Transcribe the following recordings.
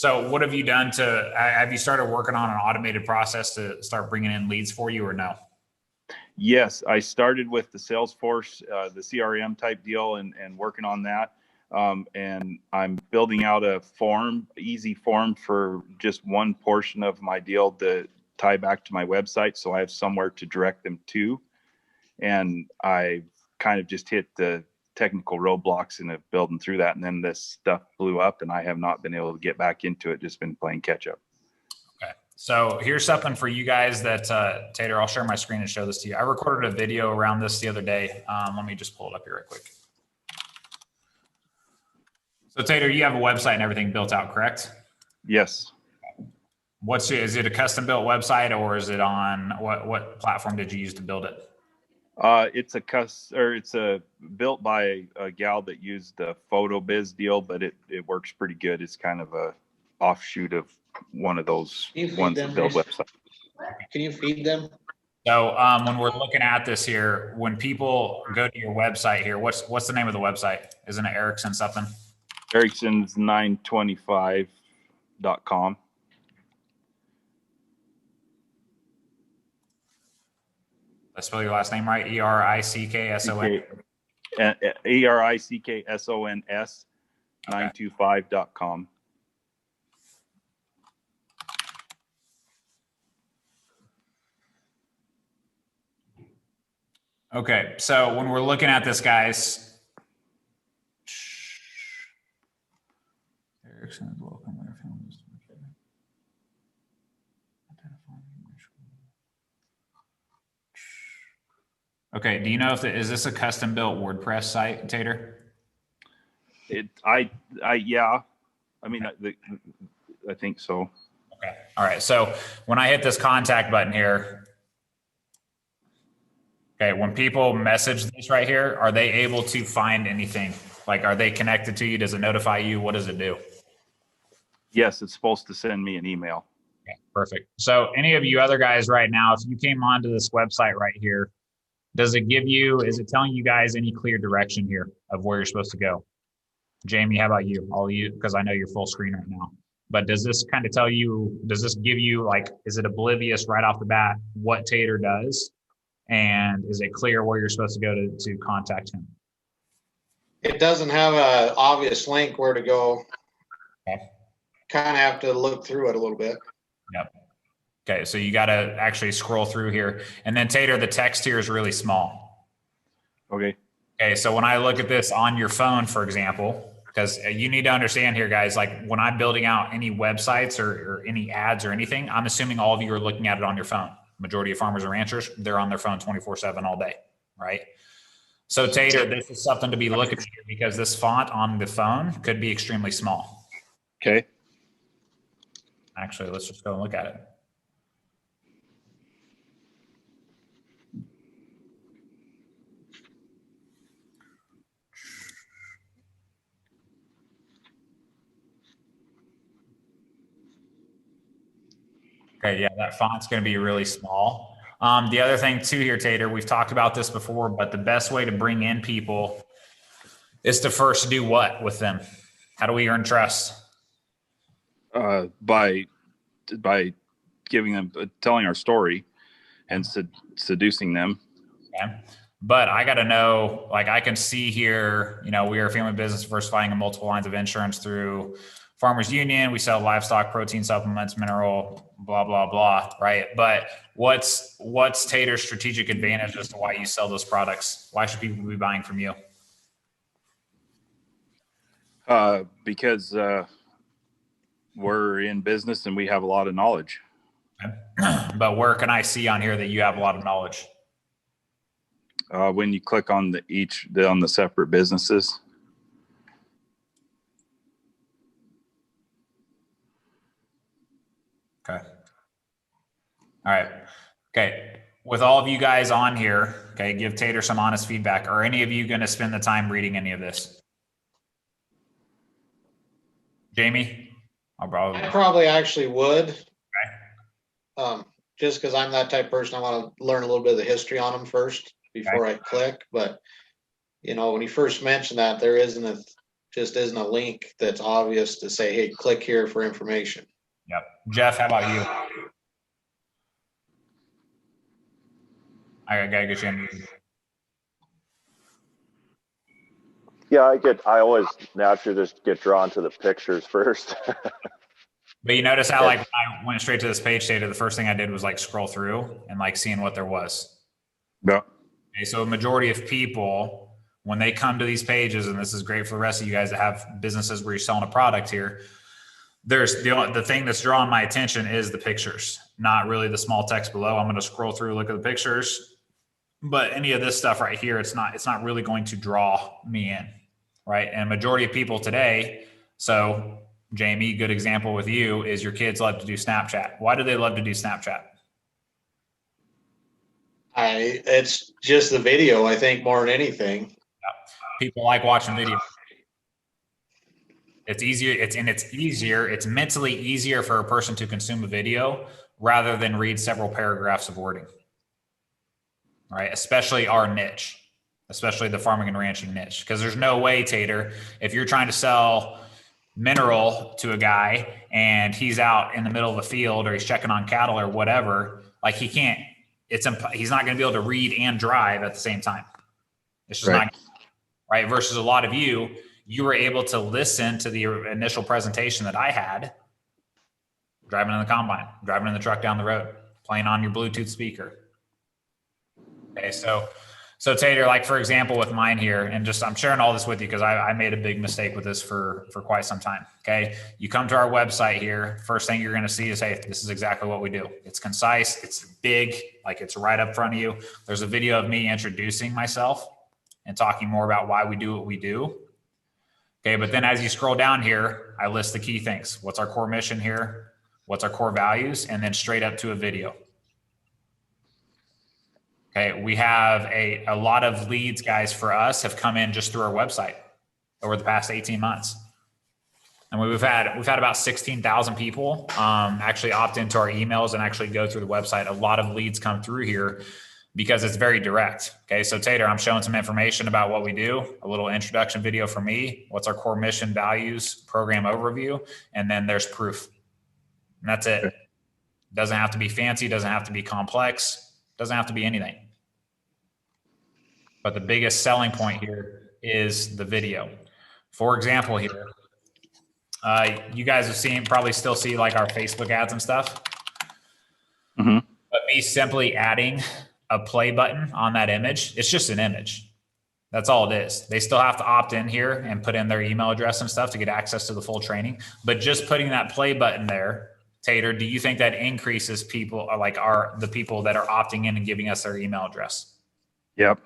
So what have you done have you started working on an automated process to start bringing in leads for you or no? Yes, I started with the Salesforce, the CRM type deal and working on that. And I'm building out a easy form for just one portion of my deal to tie back to my website. So I have somewhere to direct them to. And I kind of just hit the technical roadblocks and have building through that. And then this stuff blew up and I have not been able to get back into it. Just been playing catch up. Okay. So here's something for you guys that, Tater, I'll share my screen and show this to you. I recorded a video around this the other day. Let me just pull it up here real quick. So Tater, you have a website and everything built out, correct? Yes. Is it a custom built website or is it on what platform did you use to build it? It's built by a gal that used the PhotoBiz deal, but it works pretty good. It's kind of a offshoot of one of those ones that build websites. Can you feed them? So when we're looking at this here, when people go to your website here, what's the name of the website? Isn't it Erickson something? Ericksons925.com. Let's spell your last name right. ERICKSON. ERICKSONS 925.com. Okay, so when we're looking at this, guys, Erickson, welcome. Okay, do you know if is this a custom built WordPress site, Tater? Yeah. I mean, I think so. Okay. All right. So when I hit this contact button here, okay, when people message this right here, are they able to find anything? Like, are they connected to you? Does it notify you? What does it do? Yes, it's supposed to send me an email. Okay, perfect. So any of you other guys right now, if you came onto this website right here, is it telling you guys any clear direction here of where you're supposed to go? Jamie, how about you? All of you, because I know you're full screen right now. But does this kind of does this give you, like, is it oblivious right off the bat what Tater does? And is it clear where you're supposed to go to contact him? It doesn't have an obvious link where to go. Okay. Kind of have to look through it a little bit. Yep. Okay, so you got to actually scroll through here. And then Tater, the text here is really small. Okay. Okay, so when I look at this on your phone, for example, because you need to understand here, guys, like when I'm building out any websites or any ads or anything, I'm assuming all of you are looking at it on your phone. Majority of farmers and ranchers, they're on their phone 24/7 all day, right? So Tater, this is something to be looking at here because this font on the phone could be extremely small. Okay. Actually, let's just go and look at it. Okay, yeah, that font's going to be really small. The other thing too here, Tater, we've talked about this before, but the best way to bring in people is to first do what with them? How do we earn trust? By giving them, telling our story and seducing them. Okay. But I got to know, like I can see here, we are a family business diversifying in multiple lines of insurance through Farmers Union. We sell livestock, protein supplements, mineral, blah, blah, blah. Right. But what's Tater's strategic advantage as to why you sell those products? Why should people be buying from you? Because we're in business and we have a lot of knowledge. Okay. But where can I see on here that you have a lot of knowledge? When you click on the separate businesses. Okay. All right. Okay. With all of you guys on here, okay, give Tater some honest feedback. Are any of you going to spend the time reading any of this? Jamie? I probably actually would. Okay. Just because I'm that type of person, I want to learn a little bit of the history on them first before I click. But when you first mentioned that, there isn't a just isn't a link that's obvious to say, hey, click here for information. Yep. Jeff, how about you? I gotta get you unmuted. Yeah, I always naturally just get drawn to the pictures first. But you notice how like when I went straight to this page data, the first thing I did was like scroll through and like seeing what there was. Yeah. Okay, so a majority of people, when they come to these pages, and this is great for the rest of you guys that have businesses where you're selling a product here, there's the thing that's drawing my attention is the pictures, not really the small text below. I'm going to scroll through, look at the pictures, but any of this stuff right here, it's not really going to draw me in, right? And majority of people today, so Jamie, good example with you is your kids love to do Snapchat. Why do they love to do Snapchat? It's just the video, I think, more than anything. People like watching video. It's easier. It's mentally easier for a person to consume a video rather than read several paragraphs of wording. All right. Especially our niche, especially the farming and ranching niche. Because there's no way, Tater, if you're trying to sell mineral to a guy and he's out in the middle of a field or he's checking on cattle or whatever, like he's not going to be able to read and drive at the same time. It's just not right. Versus a lot of you were able to listen to the initial presentation that I had, driving in the combine, driving in the truck down the road, playing on your Bluetooth speaker. Okay, so Tater, like for example, with mine here, and just I'm sharing all this with you because I made a big mistake with this for quite some time. Okay, you come to our website here, first thing you're going to see is, hey, this is exactly what we do. It's concise, it's big, like it's right up front of you. There's a video of me introducing myself and talking more about why we do what we do. Okay, but then as you scroll down here, I list the key things. What's our core mission here? What's our core values? And then straight up to a video. Okay, we have a lot of leads, guys, for us have come in just through our website over the past 18 months. And we've had about 16,000 people actually opt into our emails and actually go through the website. A lot of leads come through here because it's very direct. Okay, so Tater, I'm showing some information about what we do, a little introduction video for me, what's our core mission, values, program overview, and then there's proof. And that's it. Doesn't have to be fancy, doesn't have to be complex, doesn't have to be anything. But the biggest selling point here is the video. For example here, you guys have probably still see like our Facebook ads and stuff. Mm-hmm. But me simply adding a play button on that image, it's just an image. That's all it is. They still have to opt in here and put in their email address and stuff to get access to the full training. But just putting that play button there, Tater, do you think that increases people like the people that are opting in and giving us their email address? Yep.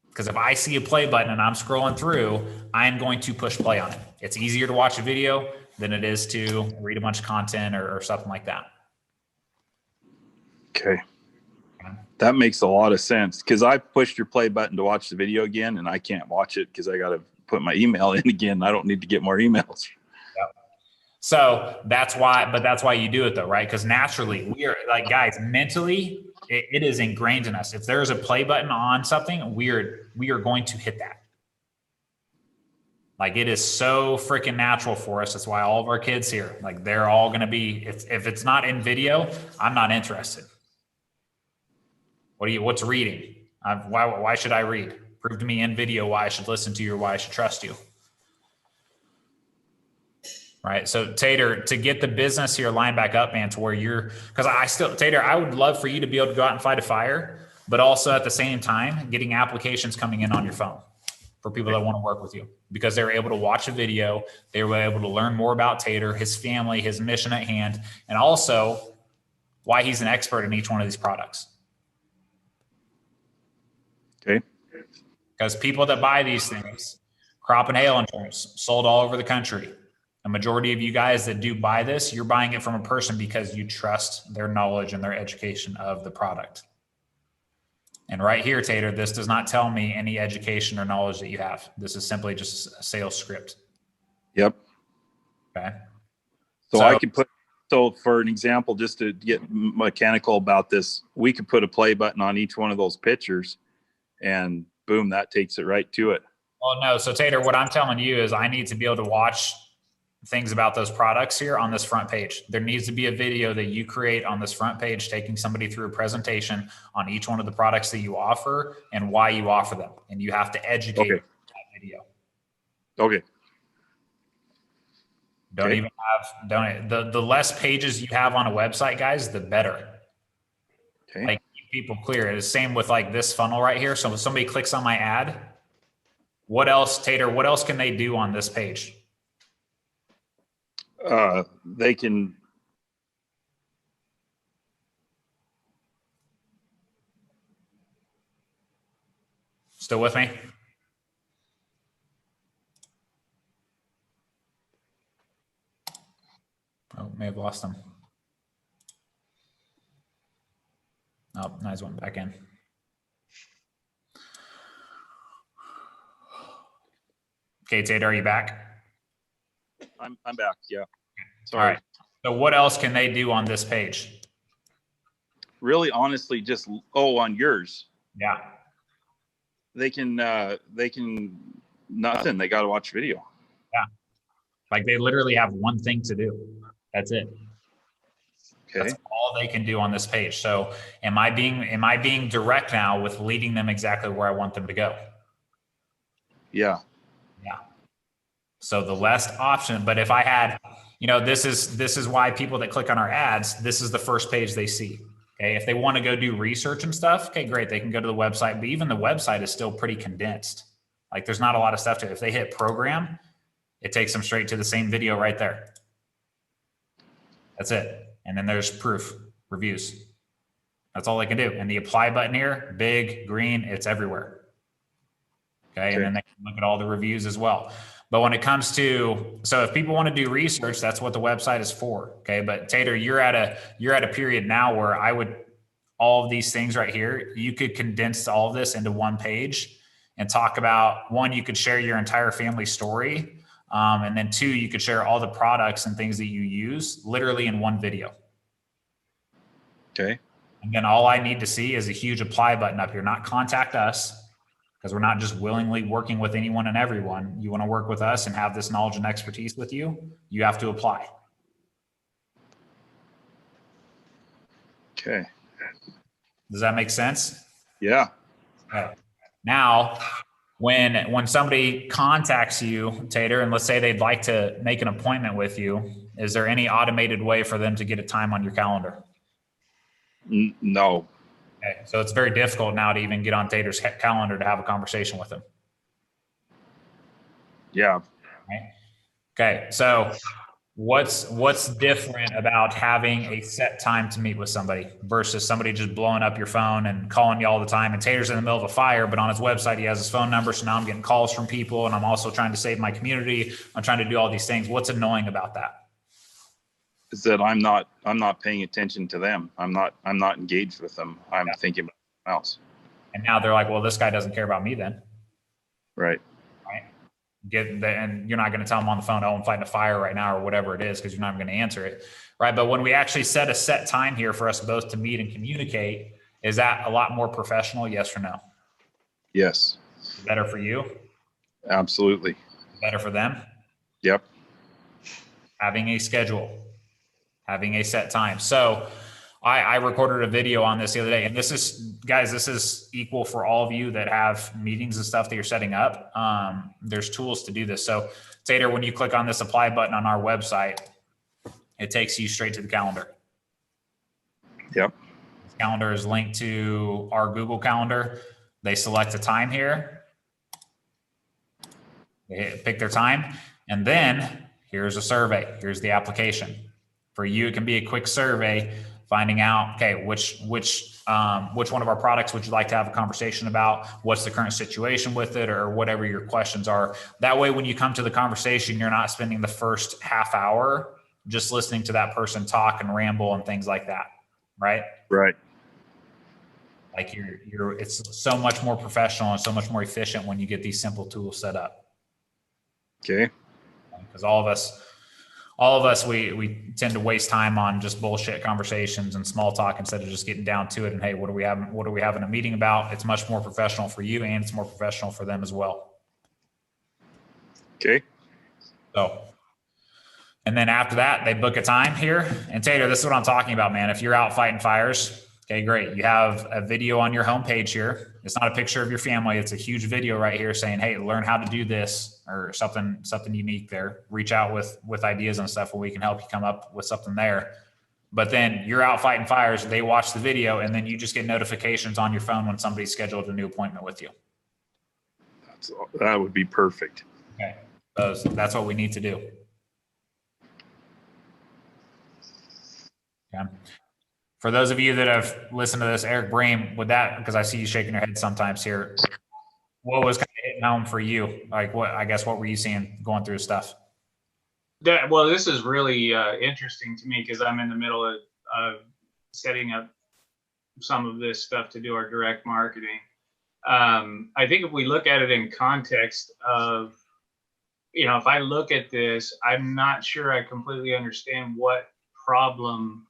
Because if I see a play button and I'm scrolling through, I'm going to push play on it. It's easier to watch a video than it is to read a bunch of content or something like that. Okay. That makes a lot of sense because I pushed your play button to watch the video again and I can't watch it because I got to put my email in again. I don't need to get more emails. Yep. So that's why you do it though, right? Because naturally we are like, guys, mentally it is ingrained in us. If there's a play button on something, we are going to hit that. Like it is so freaking natural for us. That's why all of our kids here, like they're all going to be, if it's not in video, I'm not interested. What's reading? Why should I read? Prove to me in video why I should listen to you or why I should trust you. Right. So Tater, to get the business here lined back up, man, to where Tater, I would love for you to be able to go out and fight a fire, but also at the same time, getting applications coming in on your phone for people that want to work with you because they were able to watch a video. They were able to learn more about Tater, his family, his mission at hand, and also why he's an expert in each one of these products. Okay. Because people that buy these things, crop and hail insurance, sold all over the country. A majority of you guys that do buy this, you're buying it from a person because you trust their knowledge and their education of the product. And right here, Tater, this does not tell me any education or knowledge that you have. This is simply just a sales script. Yep. Okay. So I could so for an example, just to get mechanical about this, we could put a play button on each one of those pictures and boom, that takes it right to it. Well, no. So Tater, what I'm telling you is I need to be able to watch things about those products here on this front page. There needs to be a video that you create on this front page, taking somebody through a presentation on each one of the products that you offer and why you offer them. And you have to educate Okay. that video. Okay. Don't Okay. even have, the less pages you have on a website, guys, the better. Okay. Like keep people clear. It's the same with like this funnel right here. So if somebody clicks on my ad, what else, Tater, what else can they do on this page? They can, Still with me? Oh, may have lost them. Oh, nice one back in. Okay, Tater, are you back? I'm back. Yeah. All Sorry. right. So what else can they do on this page? Really, honestly, just, on yours, Yeah. they can nothing. They got to watch video. Yeah. Like they literally have one thing to do. That's it. Okay. That's all they can do on this page. So am I being direct now with leading them exactly where I want them to go? Yeah. Yeah. So the last option, but if I had, this is why people that click on our ads, this is the first page they see. Okay. If they want to go do research and stuff, okay, great. They can go to the website, but even the website is still pretty condensed. Like there's not a lot of stuff to it. If they hit program, it takes them straight to the same video right there. That's it. And then there's proof, reviews. That's all they can do. And the apply button here, big, green, it's everywhere. Okay. And then they can look at all the reviews as well. But when it comes to, so if people want to do research, that's what the website is for. Okay. But Tater, you're at a period now where I would, all of these things right here, you could condense all of this into one page and talk about, one, you could share your entire family story. And then two, you could share all the products and things that you use literally in one video. Okay. And then all I need to see is a huge apply button up here, not contact us, because we're not just willingly working with anyone and everyone. You want to work with us and have this knowledge and expertise with you, you have to apply. Okay. Does that make sense? Yeah. Okay. Now, when somebody contacts you, Tater, and let's say they'd like to make an appointment with you, is there any automated way for them to get a time on your calendar? No. Okay. So it's very difficult now to even get on Tater's calendar to have a conversation with him. Yeah. Right? Okay. So what's different about having a set time to meet with somebody versus somebody just blowing up your phone and calling you all the time? And Tater's in the middle of a fire, but on his website, he has his phone number. So now I'm getting calls from people and I'm also trying to save my community. I'm trying to do all these things. What's annoying about that? Is that I'm not paying attention to them. I'm not engaged with them. I'm thinking about something else. And now they're like, well, this guy doesn't care about me then. Right. Right. And you're not going to tell them on the phone, oh, I'm fighting a fire right now or whatever it is, because you're not going to answer it. Right. But when we actually set a set time here for us both to meet and communicate, is that a lot more professional? Yes or no? Yes. Better for you? Absolutely. Better for them? Yep. Having a schedule, having a set time. So I recorded a video on this the other day, and this is, guys, this is equal for all of you that have meetings and stuff that you're setting up. There's tools to do this. So Tater, when you click on this apply button on our website, it takes you straight to the calendar. Yep. This calendar is linked to our Google Calendar. They select a time here. They pick their time, and then here's a survey. Here's the application. For you, it can be a quick survey finding out, okay, which one of our products would you like to have a conversation about? What's the current situation with it, or whatever your questions are. That way, when you come to the conversation, you're not spending the first half hour just listening to that person talk and ramble and things like that, right? Right. Like it's so much more professional and so much more efficient when you get these simple tools set up. Okay. Because all of us, we tend to waste time on just bullshit conversations and small talk instead of just getting down to it. And hey, what are we having a meeting about? It's much more professional for you, and it's more professional for them as well. Okay. So, and then after that, they book a time here. And Tater, this is what I'm talking about, man. If you're out fighting fires, okay, great. You have a video on your homepage here. It's not a picture of your family. It's a huge video right here saying, hey, learn how to do this or something unique there. Reach out with ideas and stuff where we can help you come up with something there. But then you're out fighting fires. They watch the video and then you just get notifications on your phone when somebody's scheduled a new appointment with you. That would be perfect. Okay. That's what we need to do. Okay. For those of you that have listened to this, Eric Bream, with that, because I see you shaking your head sometimes here, what was kind of hitting home for you? Like what were you seeing going through stuff? Well, this is really interesting to me because I'm in the middle of setting up some of this stuff to do our direct marketing. I think if we look at it in context of, if I look at this, I'm not sure I completely understand what problem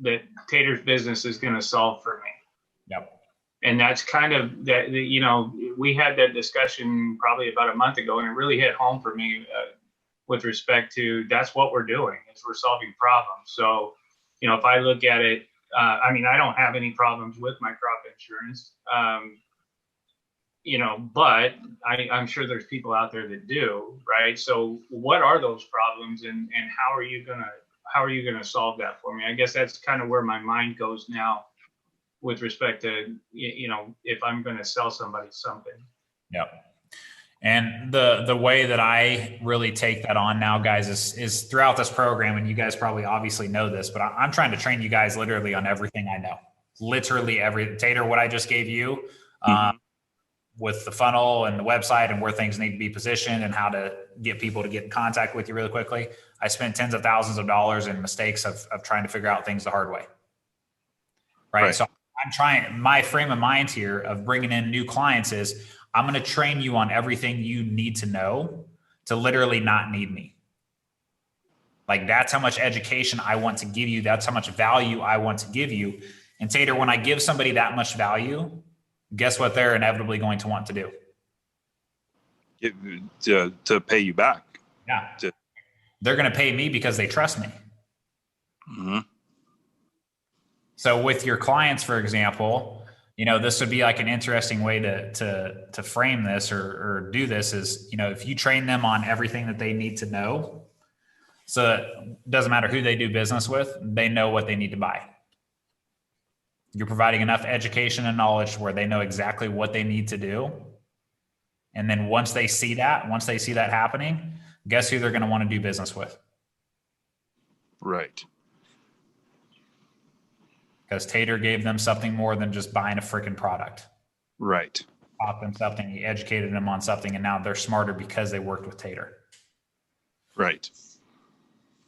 that Tater's business is going to solve for me. Yep. And that's kind of that, we had that discussion probably about a month ago, and it really hit home for me with respect to that's what we're doing is we're solving problems. So, if I look at it, I don't have any problems with my crop insurance, but I'm sure there's people out there that do, right? So what are those problems and how are you gonna solve that for me? I guess that's kind of where my mind goes now with respect to, if I'm going to sell somebody something. Yep. And the way that I really take that on now, guys, is throughout this program, and you guys probably obviously know this, but I'm trying to train you guys literally on everything I know. Literally every, Tater, what I just gave you with the funnel and the website and where things need to be positioned and how to get people to get in contact with you really quickly. I spent tens of thousands of dollars in mistakes of trying to figure out things the hard way. Right. So I'm trying, my frame of mind here of bringing in new clients is I'm going to train you on everything you need to know to literally not need me. Like that's how much education I want to give you. That's how much value I want to give you. And Tater, when I give somebody that much value, guess what they're inevitably going to want to do? To pay you back. Yeah. They're going to pay me because they trust me. Mm-hmm. So with your clients, for example, this would be like an interesting way to frame this or do this is, if you train them on everything that they need to know, so it doesn't matter who they do business with, they know what they need to buy. You're providing enough education and knowledge where they know exactly what they need to do. And then once they see that happening, guess who they're going to want to do business with? Right. Because Tater gave them something more than just buying a freaking product. Right. Taught them something, he educated them on something, and now they're smarter because they worked with Tater. Right.